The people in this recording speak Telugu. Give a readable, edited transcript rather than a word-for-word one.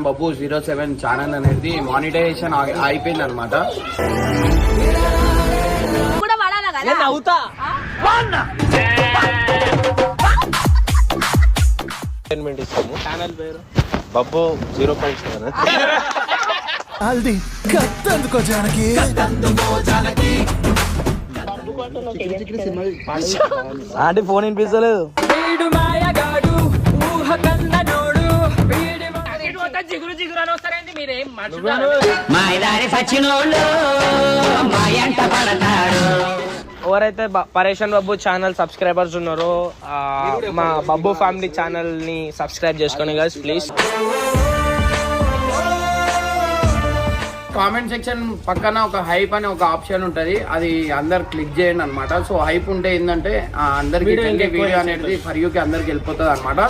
బబ్బు 07 ఛానల్ అనేది మానిటైజేషన్ అయిపోయింది అనమాట. ఛానల్ పేరు బబ్బు 0.7. అంటే ఫోన్ వినిపిస్తలేదు. ఎవరైతే పరేషన్ బబ్బు ఛానల్ సబ్స్క్రైబర్స్ ఉన్నారో మా బబ్బు ఫ్యామిలీ ఛానల్ ని సబ్స్క్రైబ్ చేసుకోండి గైస్ ప్లీజ్. కామెంట్ సెక్షన్ పక్కన ఒక హైప్ అనే ఒక ఆప్షన్ ఉంటది, అది అందరు క్లిక్ చేయండి అనమాట. సో హైప్ ఉంటే ఏంటంటే అందరికి వీడియో అనేది ఫర్ యూకి అందరికి వెళ్ళిపోతుంది అనమాట.